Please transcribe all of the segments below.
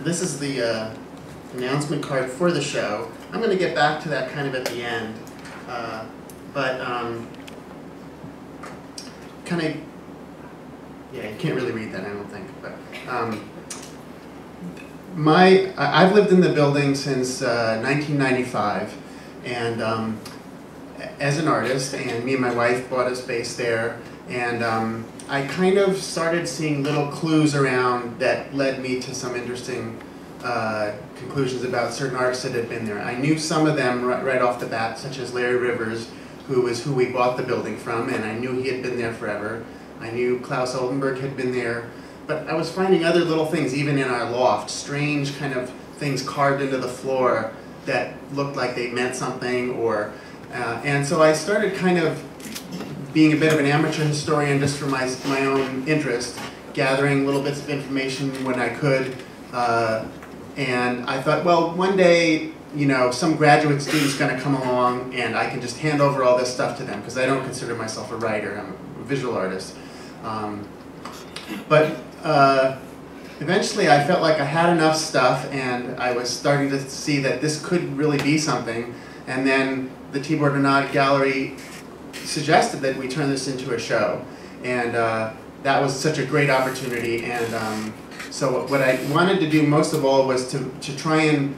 this is the announcement card for the show. I'm going to get back to that kind of at the end, kind of, yeah, you can't really read that, I don't think. But I've lived in the building since 1995, and as an artist, and me and my wife bought a space there, and I kind of started seeing little clues around that led me to some interesting conclusions about certain artists that had been there. I knew some of them right off the bat, such as Larry Rivers, who we bought the building from, and I knew he had been there forever. I knew Claes Oldenburg had been there, but I was finding other little things, even in our loft, strange kind of things carved into the floor that looked like they meant something, or and so I started kind of being a bit of an amateur historian just for my own interest, gathering little bits of information when I could, and I thought, well, one day, you know, some graduate student's going to come along and I can just hand over all this stuff to them, because I don't consider myself a writer, I'm a visual artist. But eventually I felt like I had enough stuff, and I was starting to see that this could really be something, and then the Tibor de Nagy Gallery suggested that we turn this into a show, and that was such a great opportunity. And so what I wanted to do most of all was to try and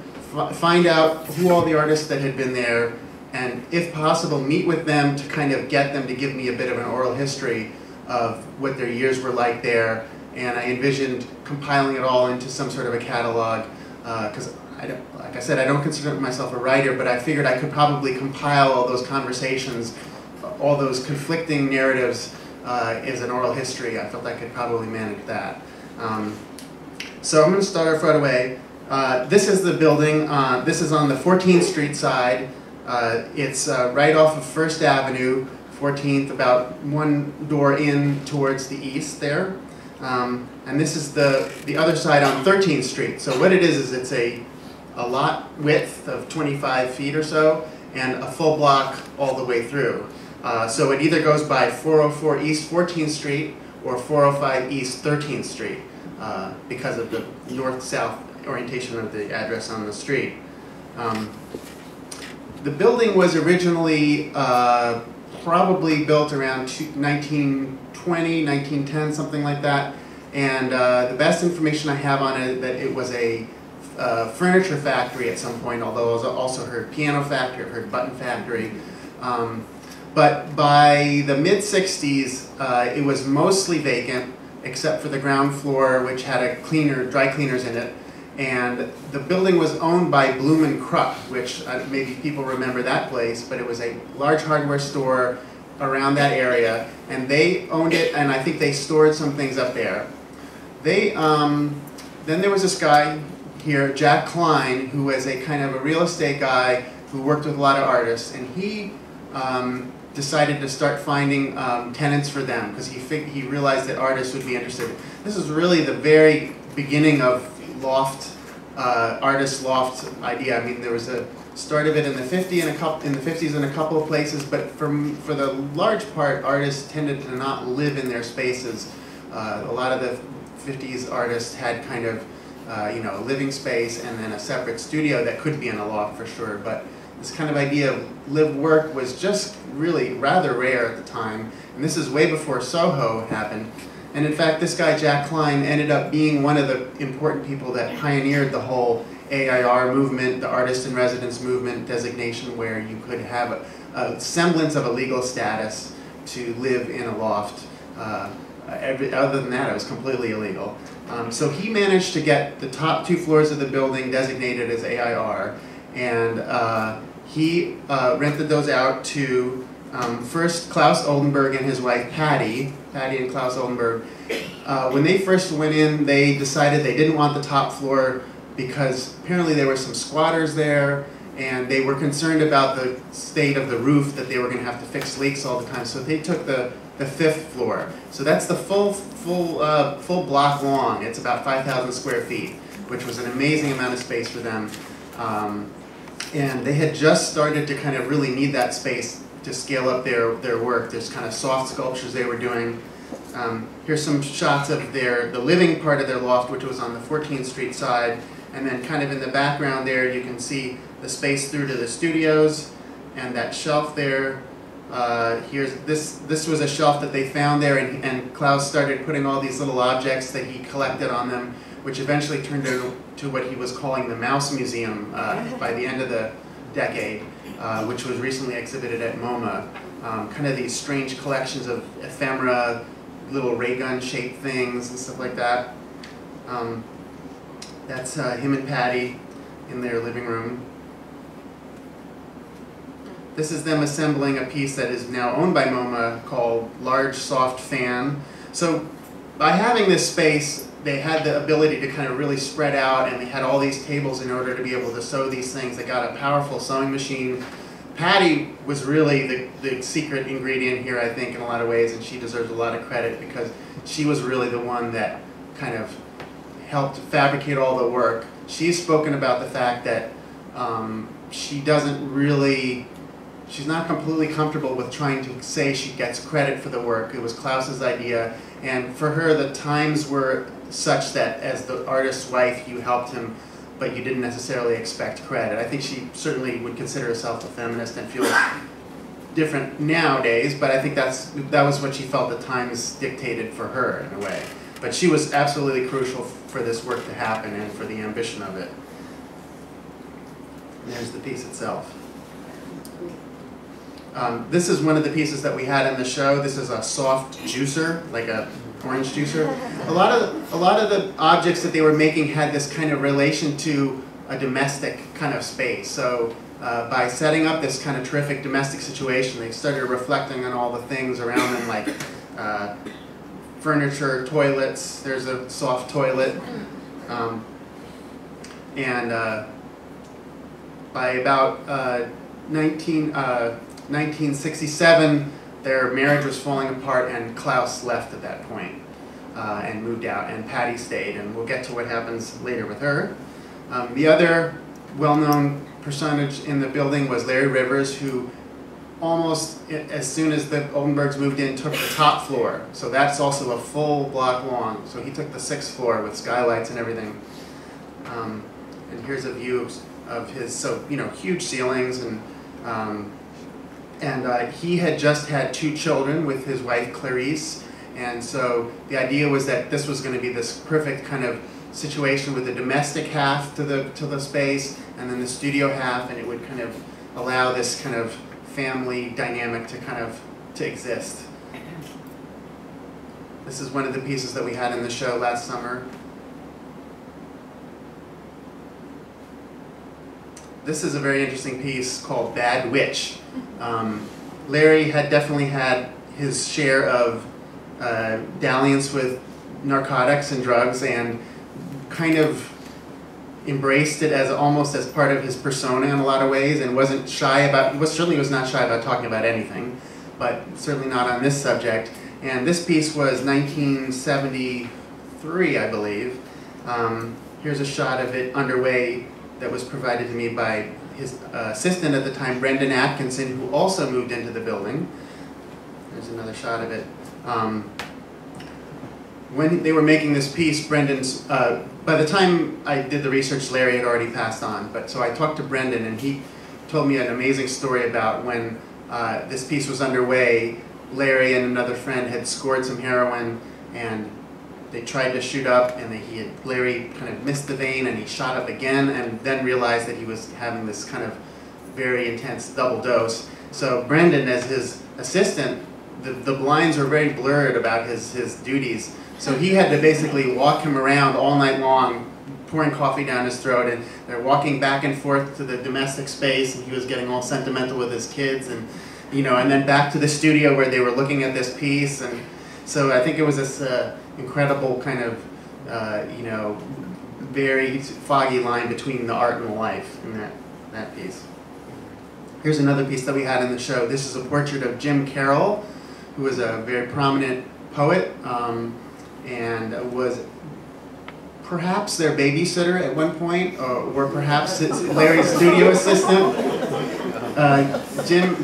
find out who all the artists that had been there, and if possible meet with them to kind of get them to give me a bit of an oral history of what their years were like there. And I envisioned compiling it all into some sort of a catalog, because like I said, I don't consider myself a writer, but I figured I could probably compile all those conversations, all those conflicting narratives as an oral history. I felt I could probably manage that. So I'm going to start off right away. This is the building. This is on the 14th Street side. It's right off of 1st Avenue, 14th, about one door in towards the east there. And this is the other side on 13th Street. So what it is it's a lot width of 25 feet or so, and a full block all the way through. So it either goes by 404 East 14th Street or 405 East 13th Street because of the north-south orientation of the address on the street. The building was originally probably built around 1920, 1910, something like that. And the best information I have on it that it was a furniture factory at some point, although I've also heard piano factory, I've heard button factory. But by the mid-60s, it was mostly vacant, except for the ground floor, which had a dry cleaners in it. And the building was owned by Bloom & Krupp, which maybe people remember that place, but it was a large hardware store around that area, and they owned it, and I think they stored some things up there. Then there was this guy here, Jack Klein, who was a kind of a real estate guy who worked with a lot of artists, and he decided to start finding tenants for them, because he realized that artists would be interested. This is really the very beginning of loft, artist loft idea. I mean, there was a start of it in the 50s in a couple of places, but for the large part, artists tended to not live in their spaces. A lot of the 50s artists had kind of you know, a living space and then a separate studio that could be in a loft for sure. But this kind of idea of live-work was just really rather rare at the time, and this is way before Soho happened. And in fact, this guy, Jack Klein, ended up being one of the important people that pioneered the whole AIR movement, the artist in residence movement designation, where you could have a semblance of a legal status to live in a loft. Other than that, it was completely illegal. So he managed to get the top 2 floors of the building designated as AIR, and he rented those out to first Claes Oldenburg and his wife Patty and Claes Oldenburg. When they first went in, they decided they didn't want the top floor because apparently there were some squatters there, and they were concerned about the state of the roof, that they were going to have to fix leaks all the time. So they took the 5th floor. So that's the full block long. It's about 5,000 square feet, which was an amazing amount of space for them. And they had just started to kind of really need that space to scale up their work. There's kind of soft sculptures they were doing. Here's some shots of the living part of their loft, which was on the 14th Street side. And then kind of in the background there, you can see the space through to the studios, and that shelf there. This was a shelf that they found there, and Claes started putting all these little objects that he collected on them, which eventually turned into what he was calling the Mouse Museum by the end of the decade, which was recently exhibited at MoMA. Kind of these strange collections of ephemera, little ray gun shaped things and stuff like that. That's him and Patty in their living room. This is them assembling a piece that is now owned by MoMA called Large Soft Fan. So by having this space, they had the ability to kind of really spread out, and they had all these tables in order to be able to sew these things. They got a powerful sewing machine. Patty was really the secret ingredient here, I think, in a lot of ways, and she deserves a lot of credit because she was really the one that kind of helped fabricate all the work. She's spoken about the fact that she's not completely comfortable with trying to say she gets credit for the work. It was Claes's idea, and for her the times were such that as the artist's wife you helped him, but you didn't necessarily expect credit. I think she certainly would consider herself a feminist and feel different nowadays, but I think that was what she felt the times dictated for her in a way. But she was absolutely crucial for this work to happen and for the ambition of it. And there's the piece itself. This is one of the pieces that we had in the show. This is a soft juicer, like a orange juicer. A lot of the objects that they were making had this kind of relation to a domestic kind of space. So by setting up this kind of terrific domestic situation, they started reflecting on all the things around them, like furniture, toilets. There's a soft toilet. By about 1967, their marriage was falling apart, and Claes left at that point and moved out, and Patty stayed, and we'll get to what happens later with her. The other well-known personage in the building was Larry Rivers, who almost as soon as the Oldenburgs moved in took the top floor. So that's also a full block long. So he took the 6th floor with skylights and everything. And here's a view of his, so huge ceilings, and he had just had 2 children with his wife Clarice, and so the idea was that this was going to be this perfect kind of situation with the domestic half to the space, and then the studio half, and it would kind of allow this kind of family dynamic to exist. This is one of the pieces that we had in the show last summer. This is a very interesting piece called Bad Witch. Larry had definitely had his share of dalliance with narcotics and drugs, and kind of embraced it as almost as part of his persona in a lot of ways, and wasn't shy about, certainly was not shy about talking about anything, but certainly not on this subject. And this piece was 1973, I believe. Here's a shot of it underway that was provided to me by his assistant at the time, Brendan Atkinson, who also moved into the building. There's another shot of it. When they were making this piece, Brendan's, by the time I did the research, Larry had already passed on. But so I talked to Brendan, and he told me an amazing story about when this piece was underway. Larry and another friend had scored some heroin, and they tried to shoot up, and Larry kind of missed the vein, and he shot up again, and then realized that he was having this kind of very intense double dose. So Brendan, as his assistant, the blinds were very blurred about his duties. So he had to basically walk him around all night long, pouring coffee down his throat, and they're walking back and forth to the domestic space, and he was getting all sentimental with his kids, and and then back to the studio where they were looking at this piece. And so I think it was this incredible kind of, very foggy line between the art and the life in that piece. Here's another piece that we had in the show. This is a portrait of Jim Carroll, who was a very prominent poet, and was perhaps their babysitter at one point, or perhaps Larry's studio assistant.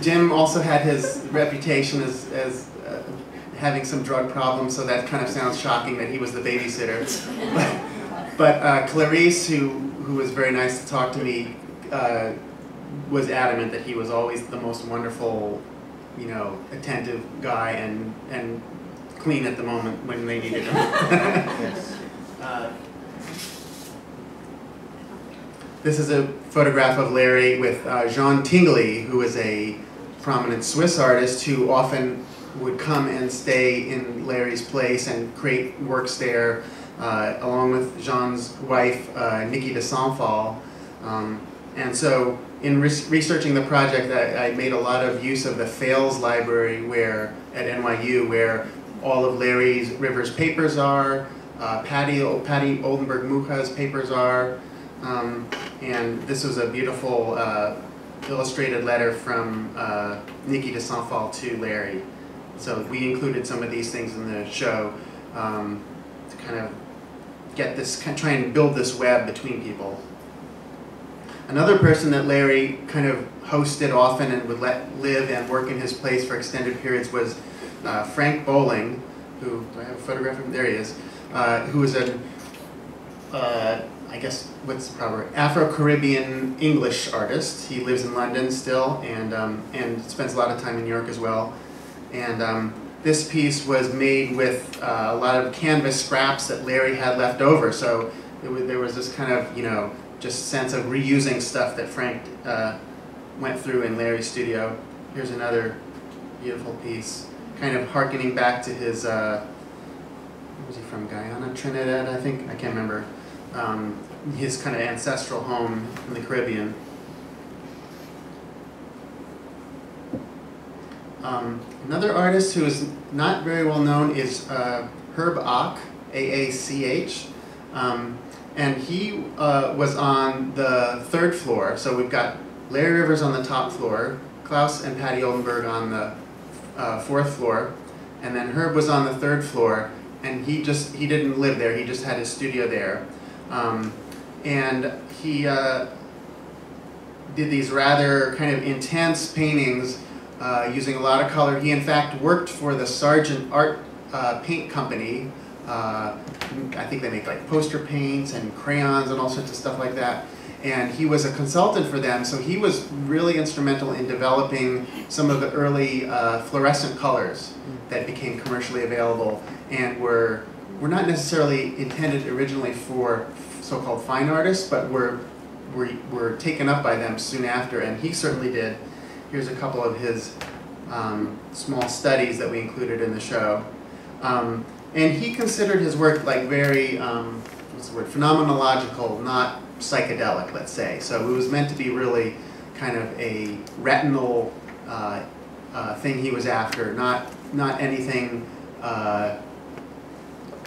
Jim also had his reputation as having some drug problems, so that kind of sounds shocking that he was the babysitter. But Clarice, who who was very nice to talk to me, was adamant that he was always the most wonderful, you know, attentive guy and clean at the moment when they needed him. Yes. This is a photograph of Larry with Jean Tinguely, who is a prominent Swiss artist who often would come and stay in Larry's place and create works there, along with Jean's wife, Niki de Saint-Phal. And so in researching the project, I made a lot of use of the Fales Library at NYU, where all of Larry Rivers' papers are, Patty Oldenburg Mucha's papers are, and this was a beautiful illustrated letter from Niki de Saint-Phal to Larry. So we included some of these things in the show to kind of get this, try and build this web between people. Another person that Larry kind of hosted often and would let live and work in his place for extended periods was Frank Bowling, who, do I have a photograph of him? There he is, who was an, I guess, what's the proper, Afro-Caribbean English artist. He lives in London still and spends a lot of time in New York as well. And this piece was made with a lot of canvas scraps that Larry had left over. So there was this kind of, you know, just sense of reusing stuff that Frank went through in Larry's studio. Here's another beautiful piece, kind of hearkening back to his, where was he from, Guyana, Trinidad, I think? I can't remember. His kind of ancestral home in the Caribbean. Another artist who is not very well known is Herb Aach, A-A-C-H. And he was on the 3rd floor. So we've got Larry Rivers on the top floor, Claes and Patty Oldenburg on the 4th floor, and then Herb was on the 3rd floor, and he didn't live there, he just had his studio there. And he did these rather kind of intense paintings using a lot of color. He in fact worked for the Sargent Art Paint Company. I think they make like poster paints and crayons and all sorts of stuff like that. And he was a consultant for them, so he was really instrumental in developing some of the early fluorescent colors that became commercially available and were not necessarily intended originally for so-called fine artists, but were taken up by them soon after, and he certainly did. Here's a couple of his small studies that we included in the show. And he considered his work like very, what's the word, phenomenological, not psychedelic, let's say. So it was meant to be really kind of a retinal thing he was after, not anything,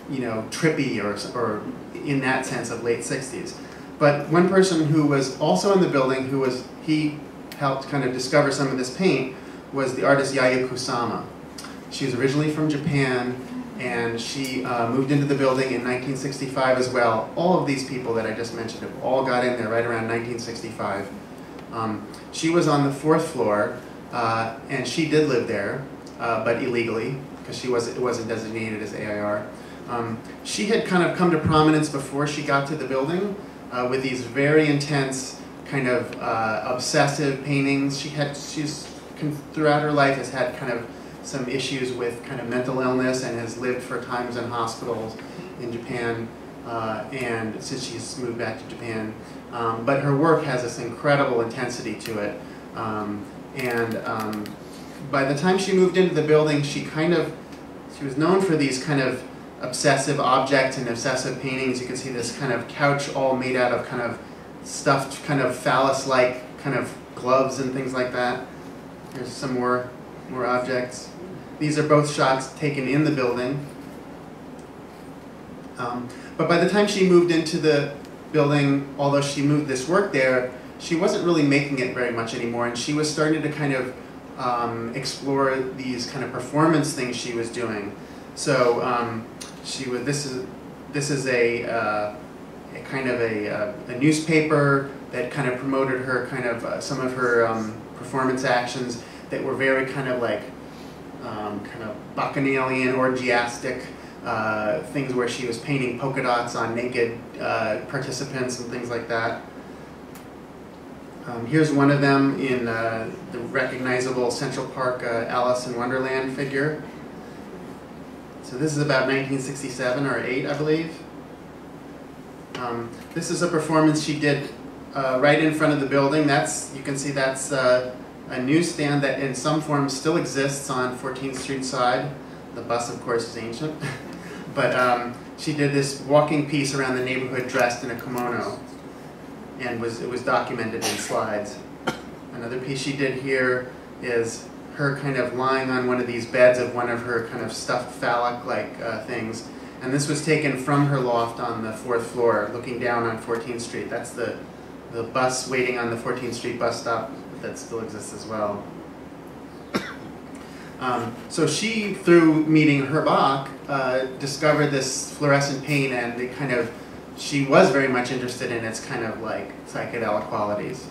you know, trippy or in that sense of late 60s. But one person who was also in the building, he helped kind of discover some of this paint, was the artist Yayoi Kusama. She was originally from Japan, and she moved into the building in 1965 as well. All of these people that I just mentioned have all got in there right around 1965. She was on the 4th floor, and she did live there, but illegally, because it wasn't designated as AIR. She had kind of come to prominence before she got to the building with these very intense, kind of obsessive paintings. She's throughout her life has had kind of some issues with kind of mental illness and has lived for times in hospitals in Japan, and since she's moved back to Japan. But her work has this incredible intensity to it. By the time she moved into the building, she was known for these kind of obsessive objects and obsessive paintings. You can see this kind of couch all made out of kind of stuffed, kind of phallus-like kind of gloves and things like that. Here's some more objects. These are both shots taken in the building. But by the time she moved into the building, although she moved this work there, she wasn't really making it very much anymore, and she was starting to kind of explore these kind of performance things she was doing. So this is a kind of a newspaper that kind of promoted her kind of some of her performance actions that were very kind of like kind of bacchanalian, orgiastic. things where she was painting polka dots on naked participants and things like that. Here's one of them in the recognizable Central Park Alice in Wonderland figure. So this is about 1967 or 8, I believe. This is a performance she did right in front of the building. You can see that's a newsstand that in some form still exists on 14th Street side. The bus, of course, is ancient. But she did this walking piece around the neighborhood dressed in a kimono, and it was documented in slides. Another piece she did here is her kind of lying on one of these beds of one of her kind of stuffed phallic-like things. And this was taken from her loft on the 4th floor, looking down on 14th Street. That's the bus waiting on the 14th Street bus stop that still exists as well. So she, through meeting Herb Aach, discovered this fluorescent paint, and she was very much interested in its kind of like psychedelic qualities.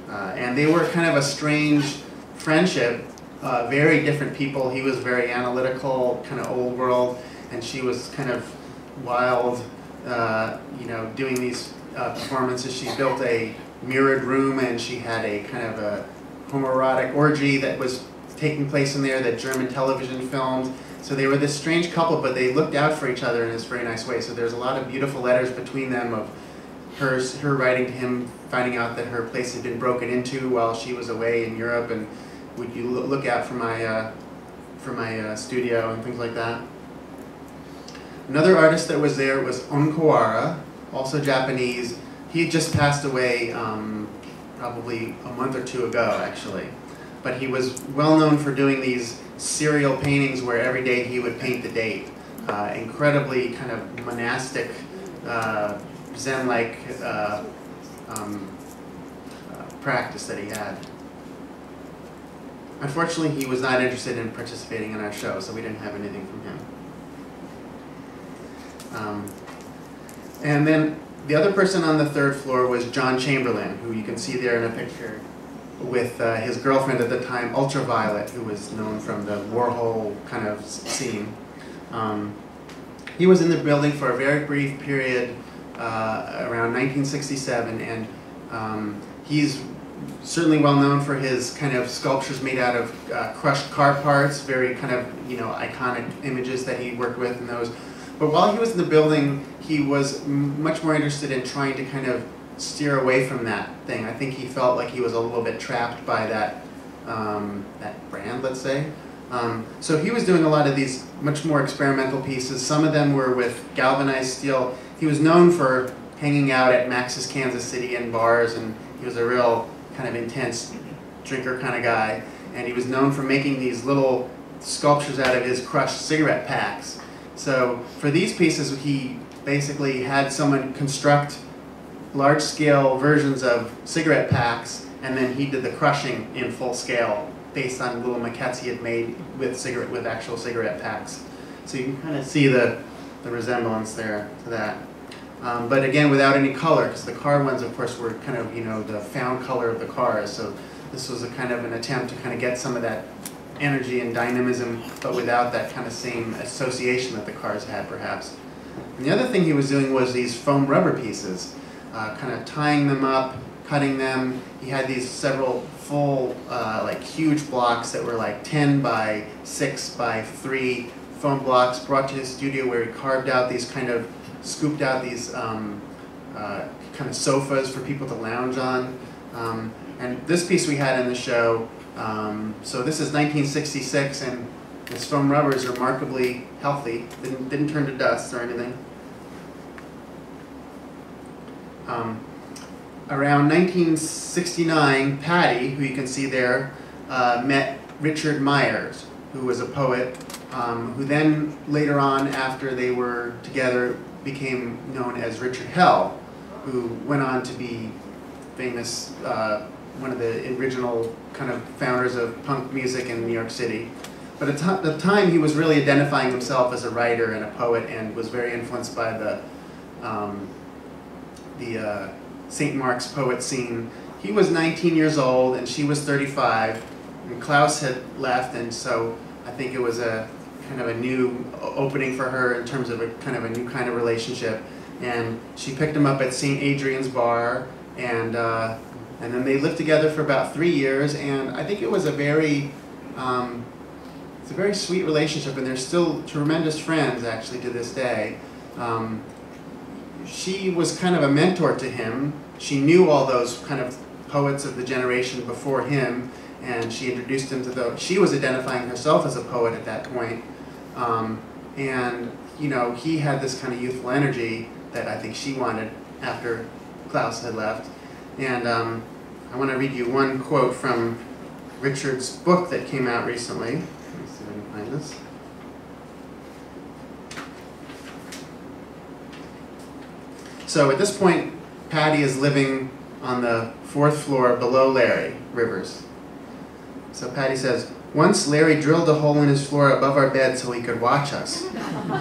And they were kind of a strange friendship, very different people. He was very analytical, kind of old world, and she was kind of wild, doing these performances. She built a mirrored room, and she had a kind of a homoerotic orgy that was taking place in there that German television filmed. So they were this strange couple, but they looked out for each other in this very nice way. So there's a lot of beautiful letters between them of her writing to him, finding out that her place had been broken into while she was away in Europe, and would you look out for my studio and things like that. Another artist that was there was Kawara, also Japanese. He had just passed away probably a month or two ago, actually. But he was well known for doing these serial paintings where every day he would paint the date. Incredibly kind of monastic, Zen-like practice that he had. Unfortunately, he was not interested in participating in our show, so we didn't have anything from him. And then the other person on the 3rd floor was John Chamberlain, who you can see there in a picture with his girlfriend at the time, Ultraviolet, who was known from the Warhol kind of scene. He was in the building for a very brief period around 1967, and he's certainly well known for his kind of sculptures made out of crushed car parts, very kind of iconic images that he worked with in those. But while he was in the building, he was much more interested in trying to kind of steer away from that thing. I think he felt like he was a little bit trapped by that brand, let's say. So he was doing a lot of these much more experimental pieces. Some of them were with galvanized steel. He was known for hanging out at Max's Kansas City in bars, and he was a real kind of intense drinker kind of guy. And he was known for making these little sculptures out of his crushed cigarette packs. So for these pieces, he basically had someone construct large-scale versions of cigarette packs, and then he did the crushing in full scale based on little maquettes he had made with actual cigarette packs. So you can kind of see the resemblance there to that. But again, without any color, because the car ones, of course, were kind of the found color of the cars. So this was a kind of an attempt to kind of get some of that energy and dynamism, but without that kind of same association that the cars had, perhaps. And the other thing he was doing was these foam rubber pieces, kind of tying them up, cutting them. He had these several full, like huge blocks that were like 10 by 6 by 3 foam blocks brought to his studio, where he carved out these scooped out these kind of sofas for people to lounge on. And this piece we had in the show. So this is 1966, and this foam rubber is remarkably healthy. Didn't turn to dust or anything. Around 1969, Patty, who you can see there, met Richard Myers, who was a poet, who then later on, after they were together, became known as Richard Hell, who went on to be famous, one of the original kind of founders of punk music in New York City. But at the time, he was really identifying himself as a writer and a poet, and was very influenced by the St. Mark's poet scene. He was 19 years old, and she was 35, and Klaus had left, and so I think it was a kind of a new opening for her in terms of a kind of a new kind of relationship. And she picked him up at St. Adrian's Bar, and then they lived together for about 3 years. And I think it was a very it's a very sweet relationship, and they're still tremendous friends actually to this day. She was kind of a mentor to him. She knew all those kind of poets of the generation before him, and she introduced him to those. She was identifying herself as a poet at that point. And you know, he had this kind of youthful energy that I think she wanted after Claes had left. And I want to read you one quote from Richard's book that came out recently. Let me see if I can find this. So at this point, Patty is living on the 4th floor below Larry Rivers. So Patty says, "Once Larry drilled a hole in his floor above our bed so he could watch us.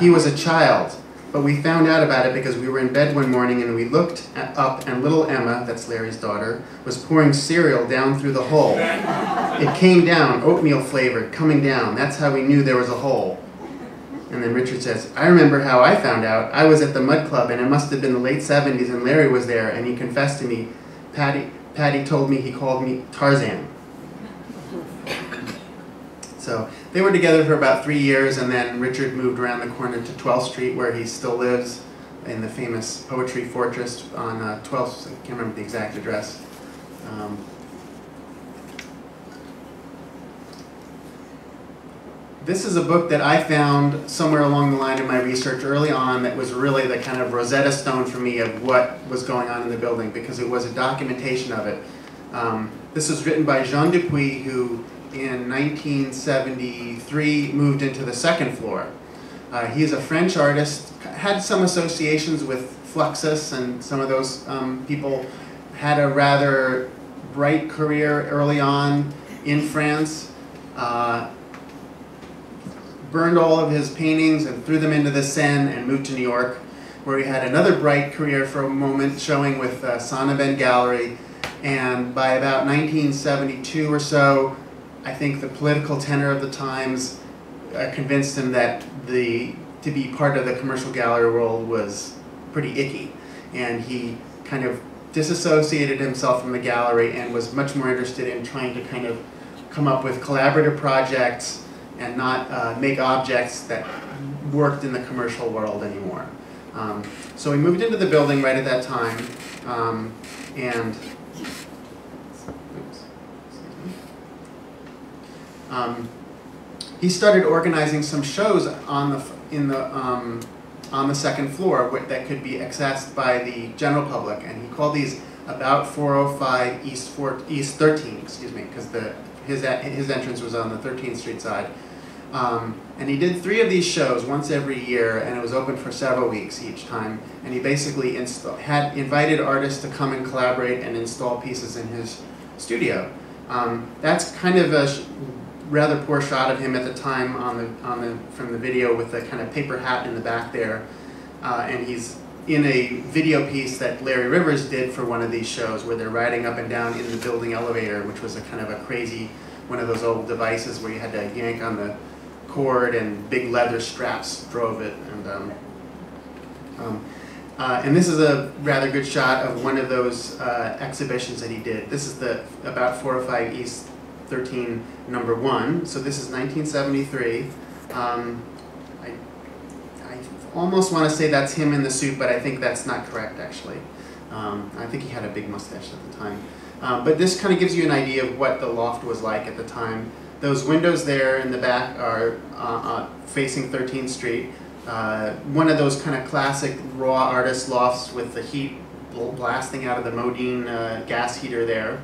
He was a child, but we found out about it because we were in bed one morning and we looked up and little Emma, that's Larry's daughter, was pouring cereal down through the hole. It came down, oatmeal flavored, coming down. That's how we knew there was a hole." And then Richard says, "I remember how I found out. I was at the Mud Club and it must have been the late 70s and Larry was there and he confessed to me. Patty told me he called me Tarzan." So they were together for about 3 years, and then Richard moved around the corner to 12th Street, where he still lives in the famous Poetry Fortress on 12th, I can't remember the exact address. This is a book that I found somewhere along the line of my research early on that was really the kind of Rosetta Stone for me of what was going on in the building, because it was a documentation of it. This was written by Jean Dupree, who in 1973 moved into the 2nd floor. He is a French artist, had some associations with Fluxus, and some of those people. Had a rather bright career early on in France. Burned all of his paintings and threw them into the Seine and moved to New York, where he had another bright career for a moment, showing with Sonnabend Gallery. And by about 1972 or so, I think the political tenor of the times convinced him that to be part of the commercial gallery world was pretty icky. And he kind of disassociated himself from the gallery and was much more interested in trying to kind of come up with collaborative projects and not make objects that worked in the commercial world anymore. So he moved into the building right at that time, and he started organizing some shows on the 2nd floor that could be accessed by the general public, and he called these About 405 East 13, excuse me, because his entrance was on the 13th Street side. And he did 3 of these shows once every year, and it was open for several weeks each time. And he basically had invited artists to come and collaborate and install pieces in his studio. That's kind of a rather poor shot of him at the time from the video with the kind of paper hat in the back there. And he's in a video piece that Larry Rivers did for one of these shows, where they're riding up and down in the building elevator, which was a kind of a crazy, one of those old devices where you had to yank on the cord and big leather straps drove it. And this is a rather good shot of one of those exhibitions that he did. This is the About 405 East 13 #1. So this is 1973. I almost want to say that's him in the suit, but I think that's not correct, actually. I think he had a big mustache at the time. But this kind of gives you an idea of what the loft was like at the time. Those windows there in the back are facing 13th Street. One of those kind of classic raw artist lofts with the heat blasting out of the Modine gas heater there.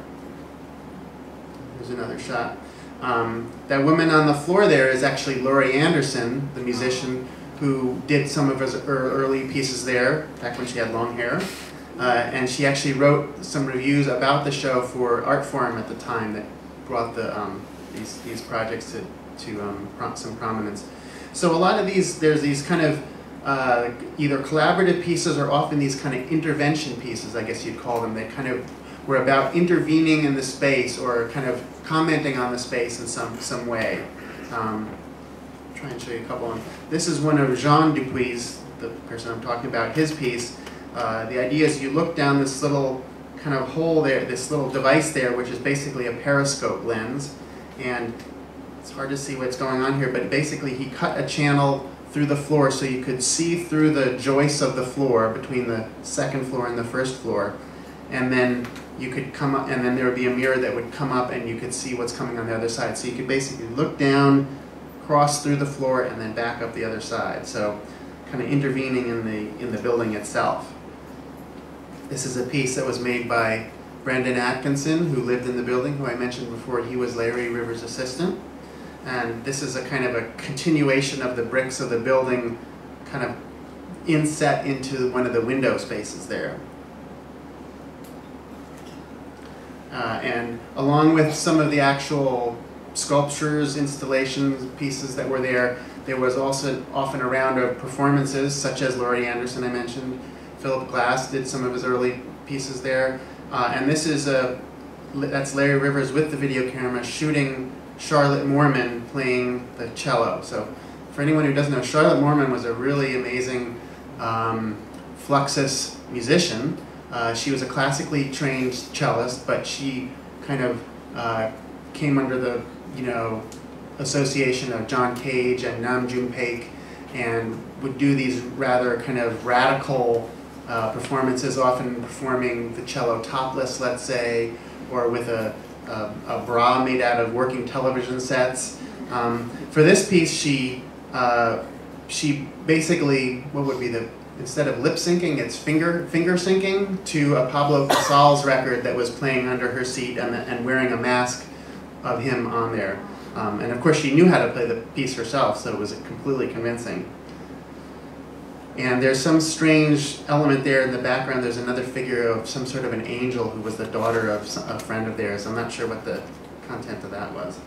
There's another shot. That woman on the floor there is actually Laurie Anderson, the musician who did some of his early pieces there, back when she had long hair. And she actually wrote some reviews about the show for Artforum at the time that brought these projects to some prominence. So a lot of these, there's these kind of either collaborative pieces or often these kind of intervention pieces, I guess you'd call them, that kind of were about intervening in the space or kind of commenting on the space in some way. Trying try and show you a couple of them. This is one of Jean Dupree's, the person I'm talking about, his piece. The idea is you look down this little kind of hole there, this little device there, which is basically a periscope lens. And it's hard to see what's going on here, but basically he cut a channel through the floor so you could see through the joists of the floor between the second floor and the first floor. And then you could come up, and then there would be a mirror that would come up and you could see what's coming on the other side. So you could basically look down, cross through the floor, and then back up the other side. So kind of intervening in the building itself. This is a piece that was made by Brendan Atkinson, who lived in the building, who I mentioned before. He was Larry Rivers' assistant. And this is a kind of a continuation of the bricks of the building kind of inset into one of the window spaces there. And along with some of the actual sculptures, installations, pieces that were there, there was also often a round of performances, such as Laurie Anderson I mentioned. Philip Glass did some of his early pieces there. And this is that's Larry Rivers with the video camera shooting Charlotte Morman playing the cello. So for anyone who doesn't know, Charlotte Morman was a really amazing Fluxus musician. She was a classically trained cellist, but she kind of came under the association of John Cage and Nam June Paik, and would do these rather kind of radical performances, often performing the cello topless, let's say, or with a bra made out of working television sets. For this piece, she basically, what would be instead of lip syncing, it's finger syncing to a Pablo Casals record that was playing under her seat and wearing a mask of him on there. And of course, she knew how to play the piece herself, so it was completely convincing. And there's some strange element there in the background. There's another figure of some sort of an angel who was the daughter of a friend of theirs. I'm not sure what the content of that was.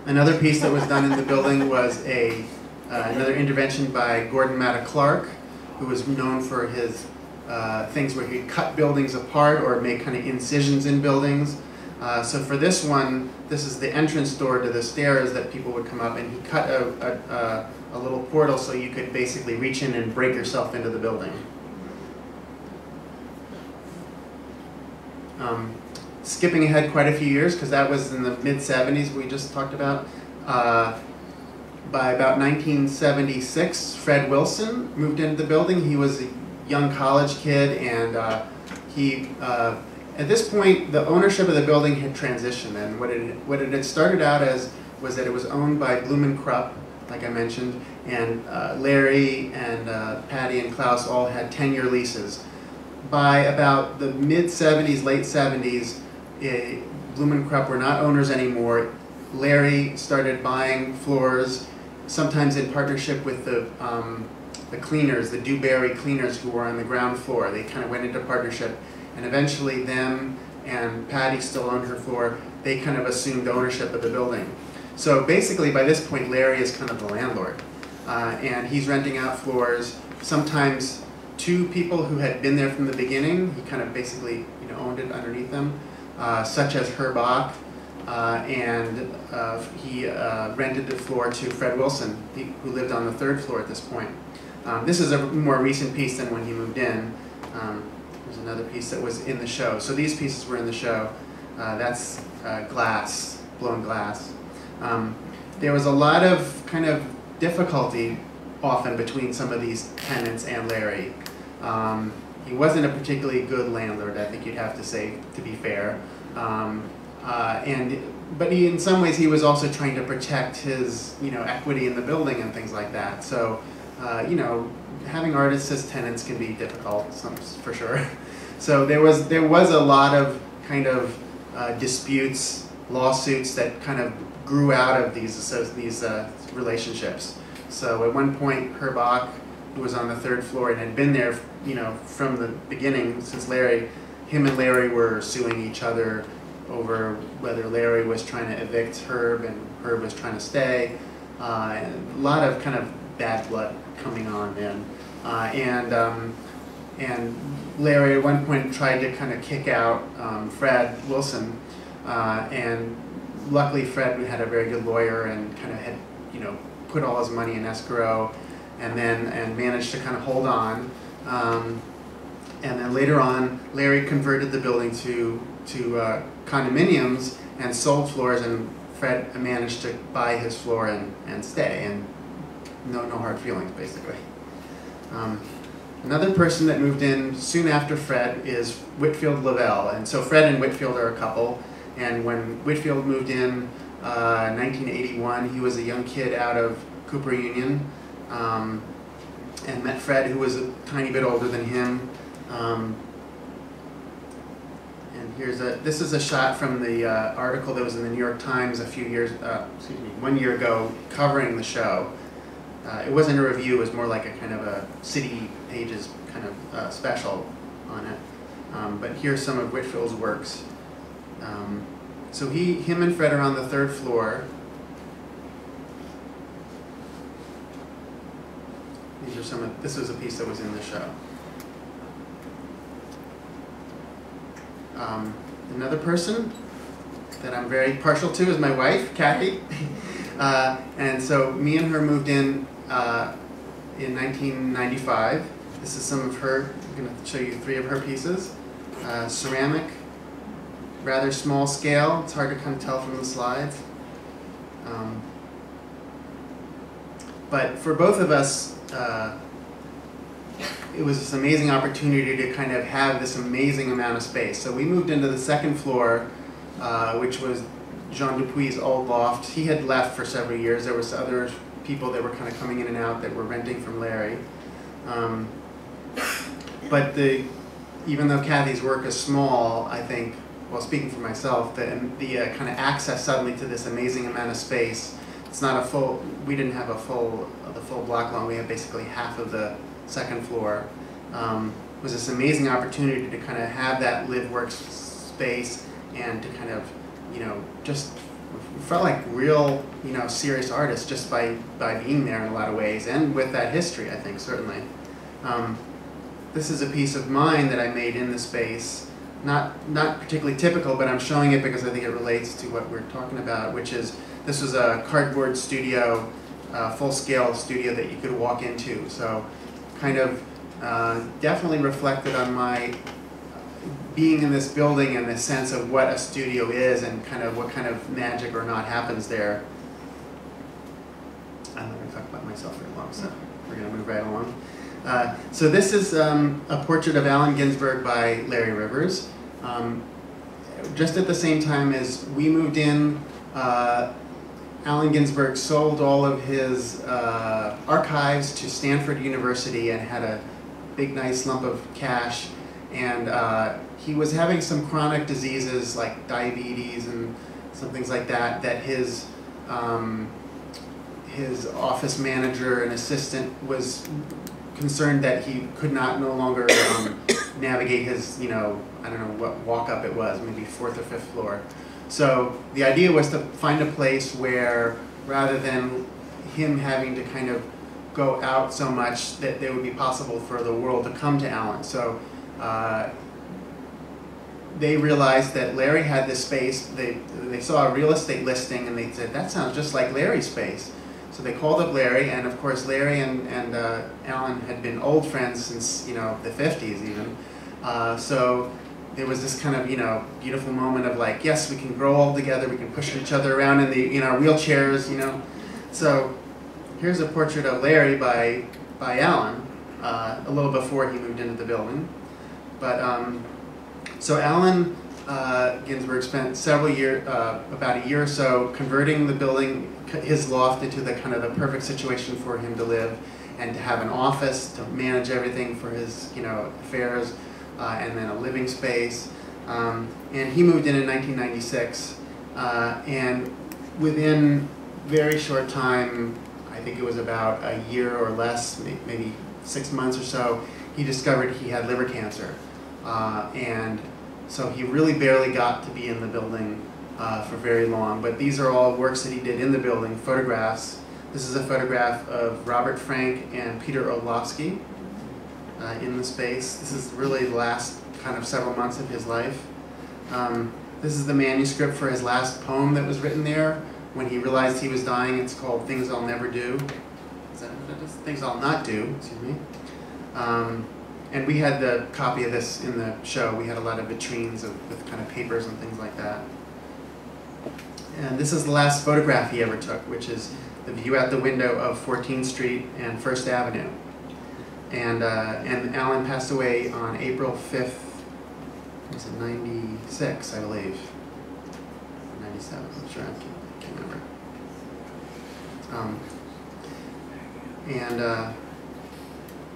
Another piece that was done in the building was another intervention by Gordon Matta-Clark, who was known for his things where he'd cut buildings apart or make kind of incisions in buildings. So for this one, this is the entrance door to the stairs that people would come up, and he cut a little portal so you could basically reach in and break yourself into the building. Skipping ahead quite a few years, because that was in the mid-70s we just talked about. By about 1976, Fred Wilson moved into the building. He was a young college kid, and at this point, the ownership of the building had transitioned, and what it had started out as was that it was owned by Blumenkrupp, like I mentioned, and Larry and Patty and Klaus all had 10-year leases. By about the mid-70s, late 70s, Blumenkrupp were not owners anymore. Larry started buying floors, sometimes in partnership with the cleaners, the Dewberry cleaners who were on the ground floor. They kind of went into partnership, and eventually them and Patty still owned her floor. They kind of assumed ownership of the building. So basically, by this point, Larry is kind of the landlord, and he's renting out floors. Sometimes two people who had been there from the beginning, he kind of basically owned it underneath them, such as Herb Aach, and he rented the floor to Fred Wilson, who lived on the third floor at this point. This is a more recent piece than when he moved in. There's another piece that was in the show. So these pieces were in the show. That's glass, blown glass. There was a lot of kind of difficulty often between some of these tenants and Larry. He wasn't a particularly good landlord, I think you'd have to say, to be fair. But in some ways he was also trying to protect his equity in the building and things like that. So having artists as tenants can be difficult, for sure. So there was a lot of kind of disputes, lawsuits that kind of grew out of these relationships. So at one point, Herb Aach, who was on the third floor and had been there, from the beginning, since him and Larry were suing each other over whether Larry was trying to evict Herb and Herb was trying to stay. A lot of kind of bad blood coming on then. And Larry at one point tried to kind of kick out Fred Wilson, and luckily Fred had a very good lawyer and kind of had you know, put all his money in escrow, and managed to kind of hold on. And then later on, Larry converted the building to condominiums and sold floors, and Fred managed to buy his floor and stay, and no hard feelings, basically. Another person that moved in soon after Fred is Whitefield Lavelle, and so Fred and Whitefield are a couple, and when Whitefield moved in 1981, he was a young kid out of Cooper Union, and met Fred, who was a tiny bit older than him. And this is a shot from the article that was in the New York Times 1 year ago, covering the show. It wasn't a review; it was more like a kind of a City Pages kind of special on it. But here's some of Whitefield's works. So him and Fred are on the 3rd floor. These are some of. This was a piece that was in the show. Another person that I'm very partial to is my wife, Kathy. And so me and her moved in 1995. This is some of her. I'm going to show you 3 of her pieces. Ceramic, rather small scale. It's hard to kind of tell from the slides. But for both of us, it was this amazing opportunity to kind of have this amazing amount of space. So we moved into the 2nd floor, which was Jean Dupuis' old loft. He had left for several years. There was other people that were kind of coming in and out that were renting from Larry. But even though Kathy's work is small, I think, well, speaking for myself, the kind of access suddenly to this amazing amount of space. It's not a full. We didn't have the full block long. We had basically half of the 2nd floor. Was this amazing opportunity to kind of have that live-work space and to kind of, you know, just felt like real, you know, serious artists just by being there in a lot of ways, and with that history, I think, certainly. This is a piece of mine that I made in the space. Not particularly typical, but I'm showing it because I think it relates to what we're talking about, which is this was a cardboard studio, full-scale studio that you could walk into. So kind of definitely reflected on my being in this building and the sense of what a studio is and kind of what kind of magic or not happens there. I'm not going to talk about myself very long, so we're going to move right along. So this is a portrait of Allen Ginsberg by Larry Rivers. Just at the same time as we moved in, Allen Ginsberg sold all of his archives to Stanford University and had a big, nice lump of cash. And he was having some chronic diseases like diabetes and some things like that, that his office manager and assistant was concerned that he could no longer navigate his, you know, I don't know what walk up it was, maybe 4th or 5th floor. So the idea was to find a place where, rather than him having to kind of go out so much, that it would be possible for the world to come to Allen. So they realized that Larry had this space. They saw a real estate listing and they said, that sounds just like Larry's space. So they called up Larry, and of course Larry and Allen had been old friends since, you know, the 50s even. So there was this kind of, you know, beautiful moment of like, yes, we can grow old together, we can push each other around in our wheelchairs, you know. So here's a portrait of Larry by Allen, a little before he moved into the building. But so Allen Ginsberg spent several years, about a year or so, converting the building, his loft, into the kind of the perfect situation for him to live and to have an office to manage everything for his, you know, affairs, and then a living space. And he moved in 1996, and within very short time, I think it was about a year or less, maybe 6 months or so, he discovered he had liver cancer. And so he really barely got to be in the building for very long. But these are all works that he did in the building, photographs. This is a photograph of Robert Frank and Peter Orlovsky in the space. This is really the last kind of several months of his life. This is the manuscript for his last poem that was written there, when he realized he was dying. It's called Things I'll Never Do. Is that what it is? Things I'll Not Do, excuse me. And we had the copy of this in the show. We had a lot of vitrines with kind of papers and things like that. And this is the last photograph he ever took, which is the view out the window of 14th Street and First Avenue. And Allen passed away on April 5th, was it 96, I believe. 97, I'm sure, I can't remember.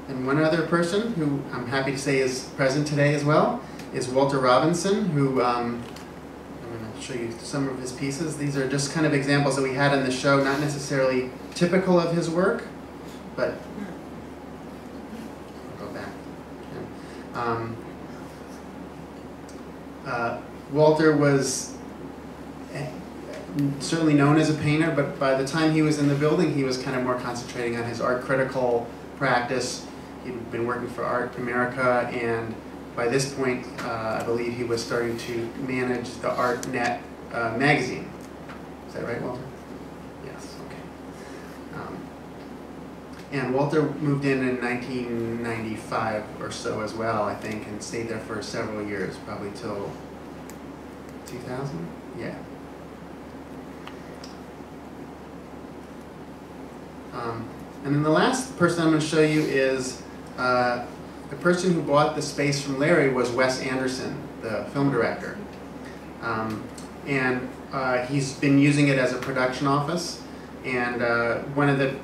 And one other person who I'm happy to say is present today as well is Walter Robinson, who I'm going to show you some of his pieces. These are just kind of examples that we had in the show, not necessarily typical of his work, but I'll go back. Walter was certainly known as a painter, but by the time he was in the building, he was kind of more concentrating on his art critical practice. He'd been working for Art America, and by this point, I believe he was starting to manage the ArtNet magazine. Is that right, Walter? Yes, okay. And Walter moved in 1995 or so as well, I think, and stayed there for several years, probably till 2000? Yeah. And then the last person I'm going to show you is the person who bought the space from Larry was Wes Anderson, the film director. And he's been using it as a production office. And one of the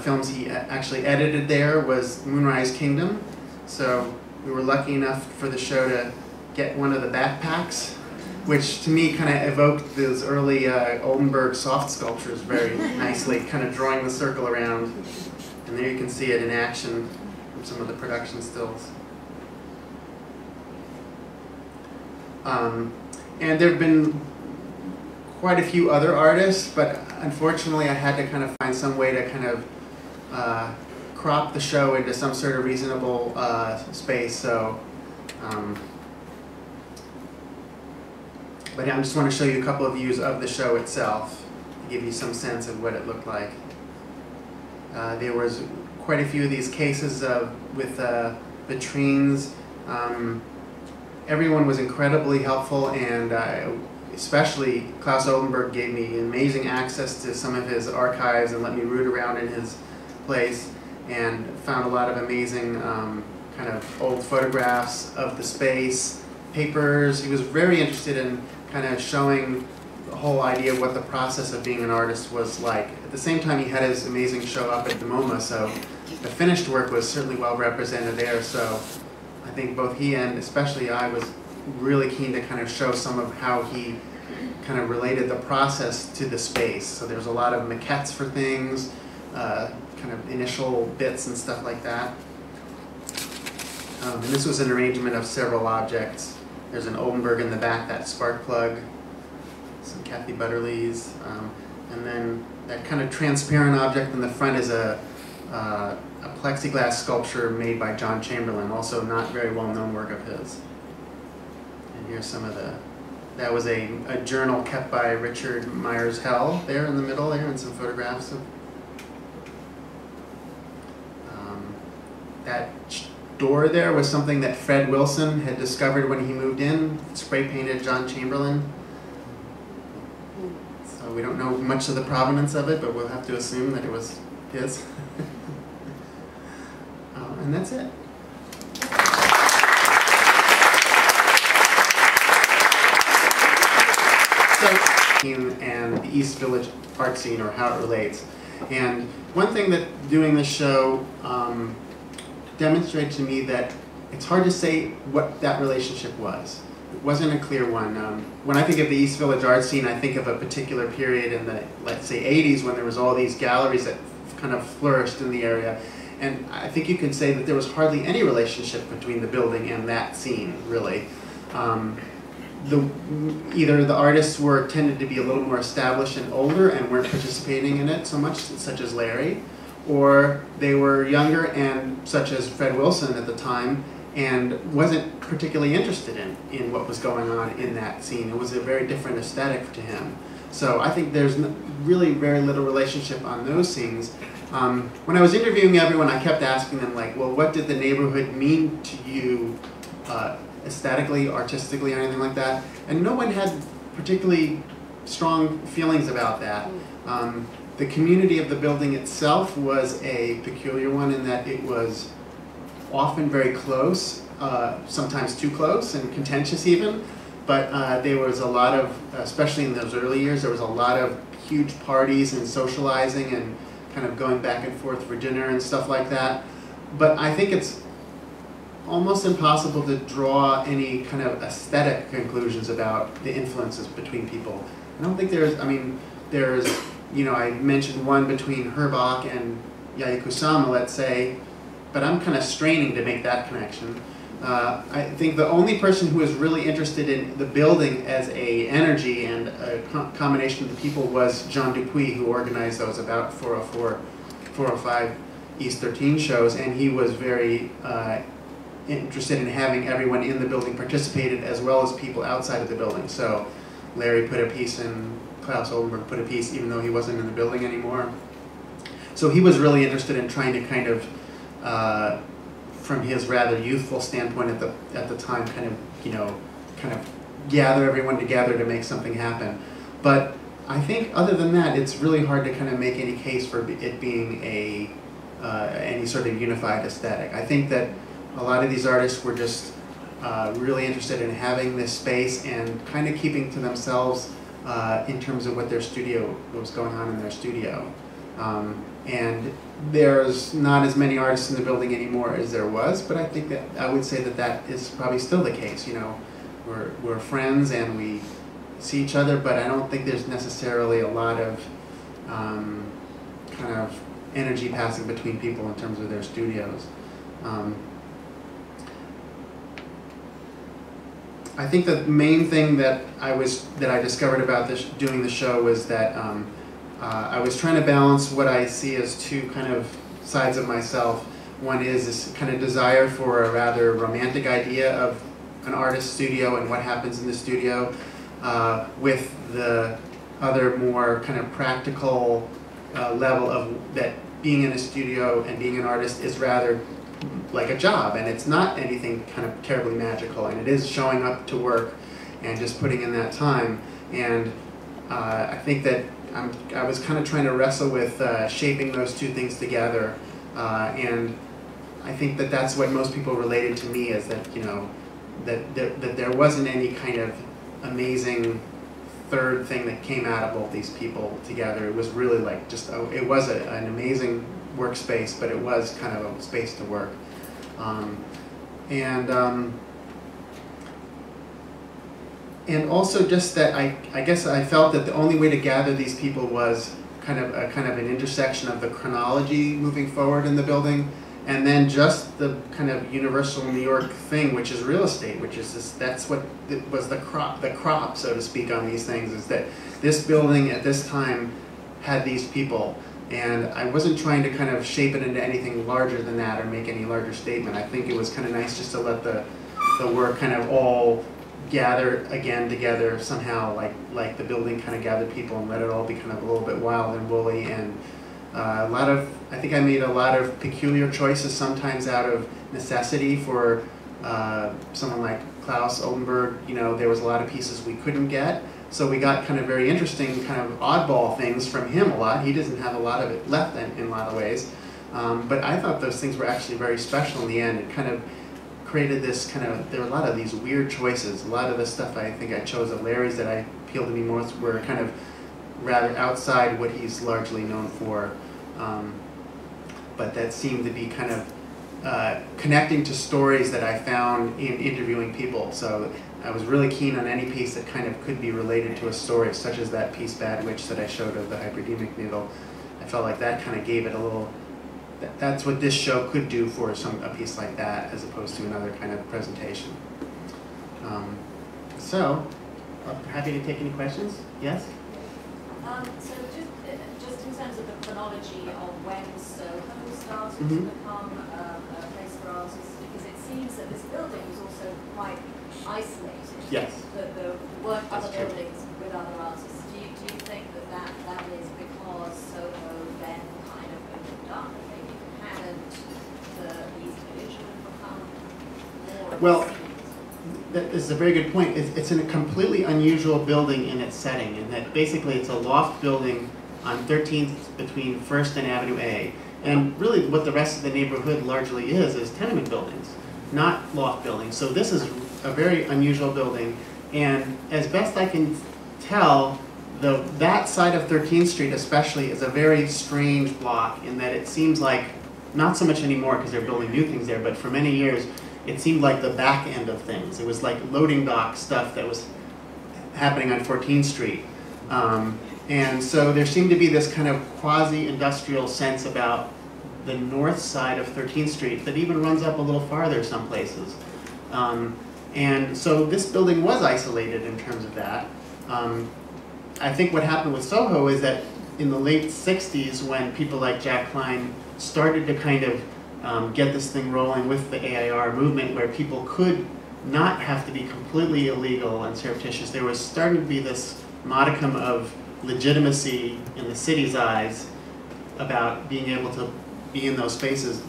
films he actually edited there was Moonrise Kingdom. So we were lucky enough for the show to get one of the backpacks, which to me kind of evoked those early Oldenburg soft sculptures very nicely, kind of drawing the circle around. And there you can see it in action from some of the production stills. And there have been quite a few other artists, but unfortunately I had to kind of find some way to kind of crop the show into some sort of reasonable space. So. But I just want to show you a couple of views of the show itself to give you some sense of what it looked like. There was quite a few of these cases with vitrines. Everyone was incredibly helpful, and especially Claes Oldenburg gave me amazing access to some of his archives and let me root around in his place, and found a lot of amazing kind of old photographs of the space, papers. He was very interested in kind of showing the whole idea of what the process of being an artist was like. At the same time, he had his amazing show up at the MoMA, so the finished work was certainly well represented there. So I think both he and especially I was really keen to kind of show some of how he kind of related the process to the space. So there's a lot of maquettes for things, kind of initial bits and stuff like that. And this was an arrangement of several objects. There's an Oldenburg in the back, that spark plug, some Kathy Butterleys, and then that kind of transparent object in the front is a plexiglass sculpture made by John Chamberlain, also not very well-known work of his. And here's some of that was a journal kept by Richard Myers Hell there in the middle there, and some photographs of that door there was something that Fred Wilson had discovered when he moved in, spray painted John Chamberlain. So we don't know much of the provenance of it, but we'll have to assume that it was his. And that's it. So, and the East Village art scene, or how it relates. And one thing that doing this show demonstrated to me that it's hard to say what that relationship was. It wasn't a clear one. When I think of the East Village art scene, I think of a particular period in the, let's say, 80s when there was all these galleries that kind of flourished in the area. And I think you could say that there was hardly any relationship between the building and that scene, really. Either the artists tended to be a little more established and older and weren't participating in it so much, such as Larry, or they were younger, and such as Fred Wilson at the time, and wasn't particularly interested in what was going on in that scene. It was a very different aesthetic to him. So I think there's really very little relationship on those scenes. When I was interviewing everyone, I kept asking them, like, well, what did the neighborhood mean to you aesthetically, artistically, or anything like that? And no one had particularly strong feelings about that. The community of the building itself was a peculiar one in that it was often very close, sometimes too close and contentious even, but there was a lot of, especially in those early years, there was a lot of huge parties and socializing and kind of going back and forth for dinner and stuff like that. But I think it's almost impossible to draw any kind of aesthetic conclusions about the influences between people. I don't think there's, I mean, there's, you know, I mentioned one between Herb Aach and Yayoi Kusama, let's say, but I'm kind of straining to make that connection. I think the only person who was really interested in the building as a energy and a combination of the people was John Dupree, who organized those about 404, 405 East 13 shows, and he was very interested in having everyone in the building participated as well as people outside of the building. So Larry put a piece in, Claes Oldenburg put a piece even though he wasn't in the building anymore. So he was really interested in trying to kind of from his rather youthful standpoint at the time, kind of, you know, kind of gather everyone together to make something happen. But I think other than that, it's really hard to kind of make any case for it being a any sort of unified aesthetic. I think that a lot of these artists were just really interested in having this space and kind of keeping to themselves in terms of what their studio, what was going on in their studio. And there's not as many artists in the building anymore as there was, but I think that I would say that that is probably still the case. You know, we're friends and we see each other, but I don't think there's necessarily a lot of kind of energy passing between people in terms of their studios. I think the main thing that I discovered about this doing the show was that I was trying to balance what I see as two kind of sides of myself. One is this kind of desire for a rather romantic idea of an artist's studio and what happens in the studio, with the other more kind of practical level of that being in a studio and being an artist is rather like a job, and it's not anything kind of terribly magical, and it is showing up to work and just putting in that time. And I think that I was kind of trying to wrestle with shaping those two things together, and I think that that's what most people related to me, is that, you know, that there wasn't any kind of amazing third thing that came out of both these people together. It was really like just it was an amazing workspace, but it was kind of a space to work, and also just that I guess I felt that the only way to gather these people was kind of an intersection of the chronology moving forward in the building, and then just the kind of universal New York thing, which is real estate, which is this, that's what was the crop, so to speak, on these things, is that this building at this time had these people. And I wasn't trying to kind of shape it into anything larger than that or make any larger statement. I think it was kind of nice just to let the work kind of all gather again together somehow, like the building kind of gathered people, and let it all be kind of a little bit wild and woolly. And I think I made a lot of peculiar choices, sometimes out of necessity for someone like Claes Oldenburg. You know, there was a lot of pieces we couldn't get. So we got kind of very interesting, kind of oddball things from him a lot. He doesn't have a lot of it left in a lot of ways. But I thought those things were actually very special in the end. It kind of created this kind of, there were a lot of these weird choices. A lot of the stuff I think I chose of Larry's that I appealed to me most were kind of rather outside what he's largely known for. But that seemed to be kind of connecting to stories that I found in interviewing people. So I was really keen on any piece that kind of could be related to a story, such as that piece Bad Witch that I showed of the hyperdemic needle. I felt like that kind of gave it a little, that's what this show could do for a piece like that, as opposed to another kind of presentation. So, I'm happy to take any questions. Yes? So just in terms of the chronology of when Soho started Mm-hmm. to become a place for artists, because it seems that this building was also quite isolated. Yes. The work That's other true. buildings with other artists. Do you think Well, that is a very good point. It's in a completely unusual building in its setting, in that basically it's a loft building on 13th between 1st and Avenue A. And really what the rest of the neighborhood largely is tenement buildings, not loft buildings. So this is a very unusual building. And as best I can tell, that side of 13th Street especially is a very strange block in that it seems like, not so much anymore because they're building new things there, but for many years it seemed like the back end of things. It was like loading dock stuff that was happening on 14th Street. And so there seemed to be this kind of quasi-industrial sense about the north side of 13th Street that even runs up a little farther some places. And so this building was isolated in terms of that. I think what happened with Soho is that in the late 60s, when people like Jack Klein started to kind of get this thing rolling with the AIR movement, where people could not have to be completely illegal and surreptitious, there was starting to be this modicum of legitimacy in the city's eyes about being able to be in those spaces.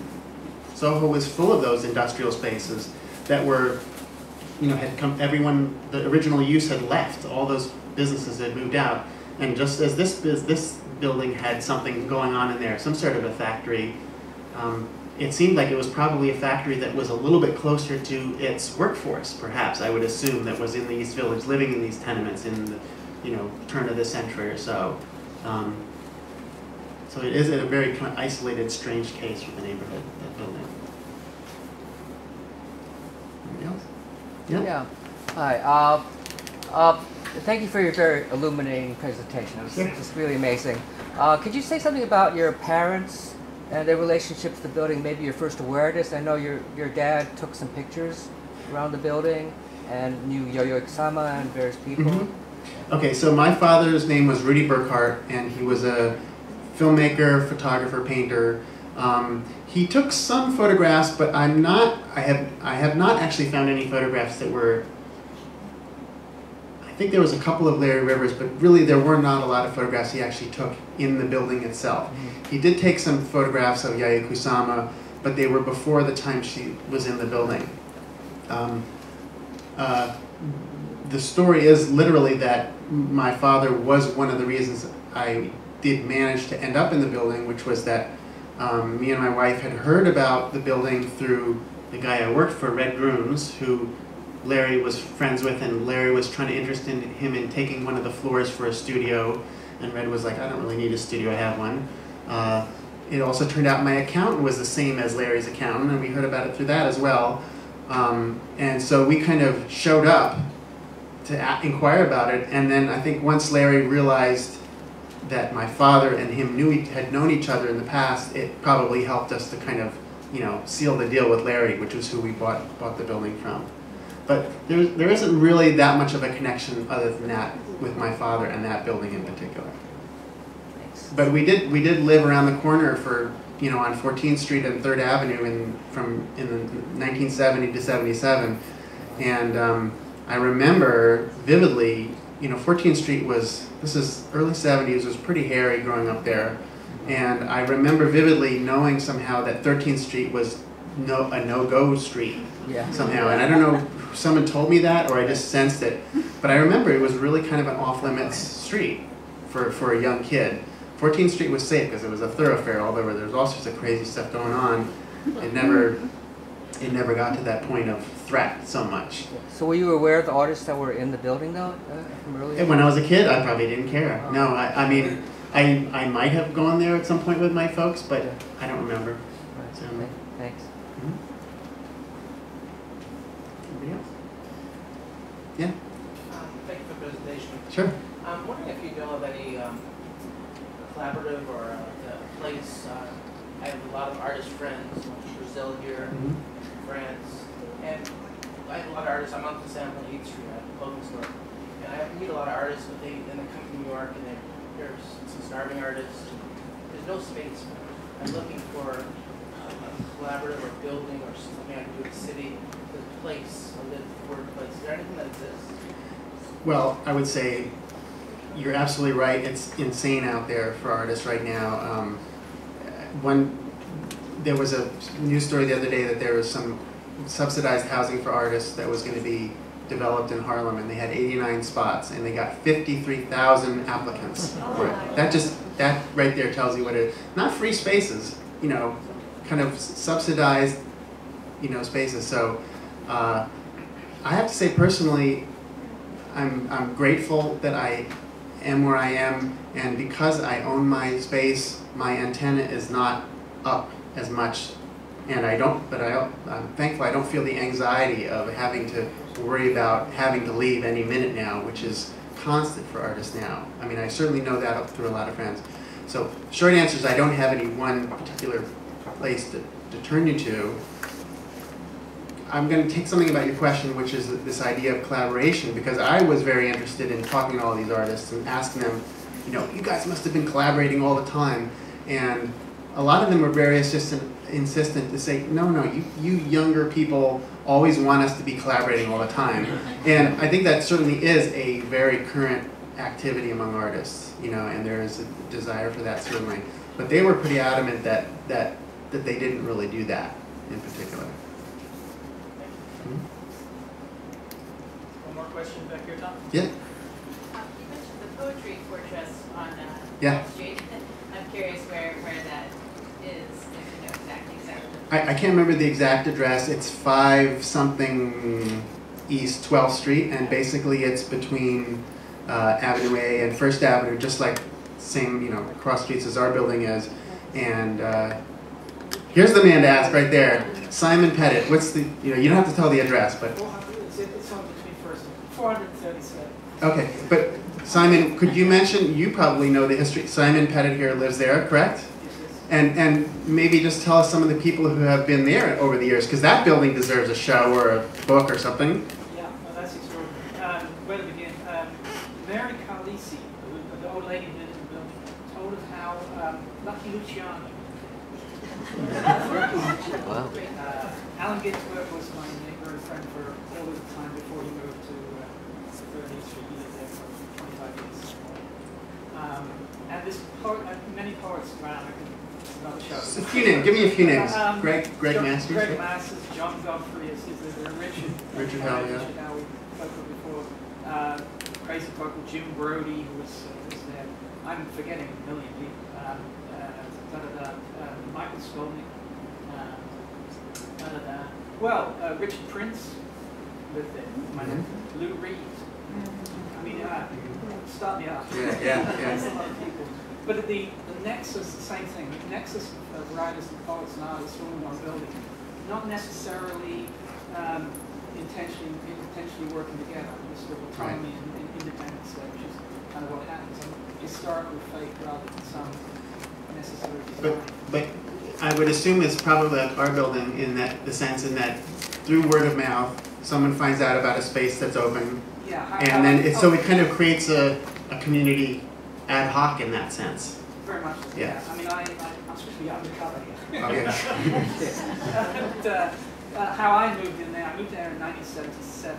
Soho was full of those industrial spaces that were, had come, everyone, the original use had left, all those businesses had moved out. And just as this building had something going on in there, some sort of a factory, it seemed like it was probably a factory that was a little bit closer to its workforce, perhaps, I would assume, that was in the East Village, living in these tenements in the turn of the century or so. So it is a very kind of isolated, strange case for the neighborhood, that building. Anybody else? Yeah? Yeah. Hi. Thank you for your very illuminating presentation. It was just really amazing. Could you say something about your parents and their relationship to the building, maybe your first awareness? I know your dad took some pictures around the building and knew Yayoi Kusama and various people. Mm-hmm. Okay, so my father's name was Rudy Burckhardt, and he was a filmmaker, photographer, painter. He took some photographs, but I have not actually found any photographs that were. I think there was a couple of Larry Rivers, but really there were not a lot of photographs he actually took in the building itself. Mm-hmm. He did take some photographs of Yayoi Kusama, but they were before the time she was in the building. The story is literally that my father was one of the reasons I did manage to end up in the building, which was that me and my wife had heard about the building through the guy I worked for, Red Grooms, who Larry was friends with, and Larry was trying to interest him in taking one of the floors for a studio, and Red was like, I don't really need a studio, I have one. It also turned out my accountant was the same as Larry's accountant, and we heard about it through that as well. And so we kind of showed up to inquire about it, and then I think once Larry realized that my father and him had known each other in the past, it probably helped us to kind of, seal the deal with Larry, which was who we bought the building from. But there isn't really that much of a connection other than that with my father and that building in particular. But we did live around the corner for, on 14th Street and 3rd Avenue from 1970 to 77, and I remember vividly, 14th Street this is early 70s, was pretty hairy growing up there. And I remember vividly knowing somehow that 13th Street was a no-go street somehow. And I don't know, someone told me that or I just sensed it. But I remember it was really kind of an off-limits street for a young kid. 14th Street was safe because it was a thoroughfare, although there was all sorts of crazy stuff going on. It never got to that point of threat so much. So were you aware of the artists that were in the building though, from earlier? When I was a kid, I probably didn't care. No, I mean, I might have gone there at some point with my folks, but I don't remember. Right. So, thanks. Mm-hmm. Anybody else? Yeah? Thank you for the presentation. Sure. I'm wondering if you know of any collaborative or a place. I have a lot of artist friends, from Brazil here, France, and I have a lot of artists. I'm on the San Juan 8th Street, I have a clothing store, and I meet a lot of artists, but they come to New York and they're some starving artists. There's no space for them. I'm looking for a collaborative or building or something I can do with the city, a place, a live workplace. Is there anything that exists? Well, I would say you're absolutely right. It's insane out there for artists right now. There was a news story the other day that there was some subsidized housing for artists that was going to be developed in Harlem, and they had 89 spots, and they got 53,000 applicants for it. That right there tells you what it is. Not free spaces, you know, kind of subsidized, you know, spaces. So I have to say personally, I'm grateful that I am where I am, and because I own my space, my antenna is not up as much, and I'm thankful I don't feel the anxiety of having to worry about having to leave any minute now, which is constant for artists now. I mean, I certainly know that through a lot of friends. So short answer is I don't have any one particular place to turn you to. I'm going to take something about your question, which is this idea of collaboration, because I was very interested in talking to all these artists and asking them, you know, you guys must have been collaborating all the time. And a lot of them were very insistent to say, no, you younger people always want us to be collaborating all the time. And I think that certainly is a very current activity among artists, you know, and there is a desire for that certainly. But they were pretty adamant that they didn't really do that in particular. One more question back here, Tom? Yeah. You mentioned the poetry fortress on Yeah. Wall Street. I'm curious where that is, if you know exactly. I can't remember the exact address. It's 5 something East 12th Street, and basically it's between Avenue A and First Avenue, just like same, you know, cross streets as our building is. And here's the man to ask right there, Simon Pettit. What's the, you know, you don't have to tell the address, but. It's on between First and 437. Okay, but Simon, could you mention, you probably know the history. Simon Pettit here lives there, correct? And maybe just tell us some of the people who have been there over the years, because that building deserves a show or a book or something. Yeah, well, that's extraordinary. Where to begin? Mary Carlisi, the old lady who lived in the building, told us how Lucky Luciano. Wow. Allen Ginsberg was my neighbor and friend for all of the time before he moved to 30th Street. He lived there for 25 years. And this poet, many poets around. Another show. A few names. Give me a few names. Greg Masters. Greg Masters, John Godfrey is there. Richard Howell, yeah. Richard Howell, we spoke of before. Crazy Poker, Jim Brody, who was there. I'm forgetting a million people. Michael Skolnick. Well, Richard Prince lived there. Lou Reed. I mean, start me up. Yeah. That's a lot of people. But the nexus, the same thing. The nexus of writers and poets and artists all in one building, not necessarily intentionally working together. Just sort of autonomy and independence, which is kind of what happens. Historical fate rather than some necessary design. But I would assume it's probably like our building in that the sense in that through word of mouth, someone finds out about a space that's open, and then it kind of creates a community ad hoc in that sense. Very much. Yeah. I mean, I'm supposed to be undercover here. Okay. How I moved in there, I moved there in 1977,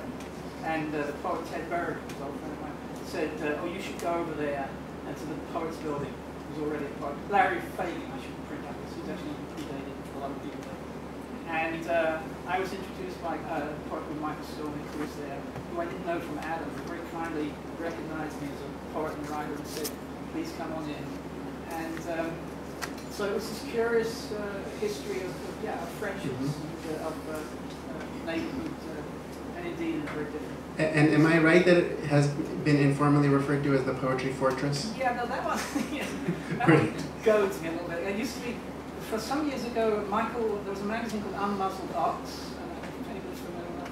and the poet Ted Berg, who's an old friend of mine, said, "Oh, you should go over there and to the Poets Building." It was already a poet. Larry Fagan, I should print out this. He's actually predated a lot of people there. And I was introduced by a poet called Michael Skolnick, who was there, who I didn't know from Adam, who very kindly recognized me as a poet and writer and said, "Please come on in." And so it was this curious history of friendships, of neighborhood, and indeed in a very different. And am I right that it has been informally referred to as the Poetry Fortress? Yeah, no, that one, that one goads me a little bit. It used to be, for some years ago, there was a magazine called Unmuzzled Ox, and I don't know if anybody's familiar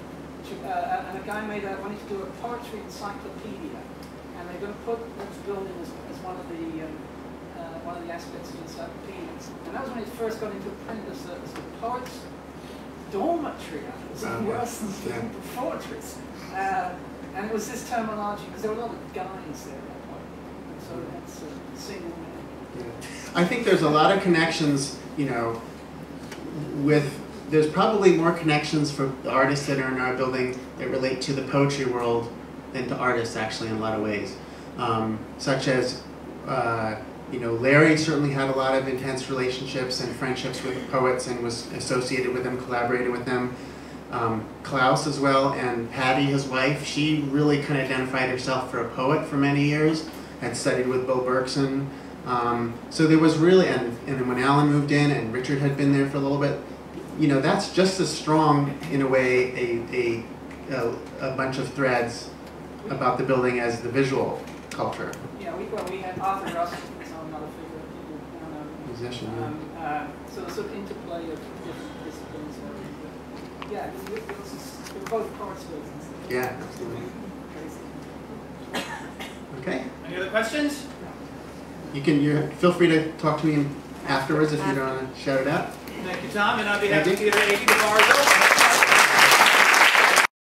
with that, and a guy wanted to do a poetry encyclopedia, and they're going to put this building as one of the aspects of the encyclopedia. And that was when it first got into print as the poets' dormitory. It was worse than the fortress. And it was this terminology, because there were a lot of guys there at that point. And so that's a single man. Yeah. I think there's a lot of connections, you know, there's probably more connections for the artists that are in our building that relate to the poetry world than to artists, actually, in a lot of ways. Such as, you know, Larry certainly had a lot of intense relationships and friendships with poets and was associated with them, collaborated with them. Klaus as well, and Patty, his wife, she really kind of identified herself for a poet for many years, had studied with Bo Bergson. So there was really, and then when Alan moved in and Richard had been there for a little bit, you know, that's just as strong in a way a bunch of threads about the building as the visual culture. Yeah, we had Arthur Russell, another figure, Musician, so the sort of interplay of different disciplines. Yeah, we're both poets. Yeah, absolutely. Okay. Any other questions? You feel free to talk to me afterwards if you don't want to shout it out. Thank you, Tom. And on behalf Thank of the Theater 80, the bar is open.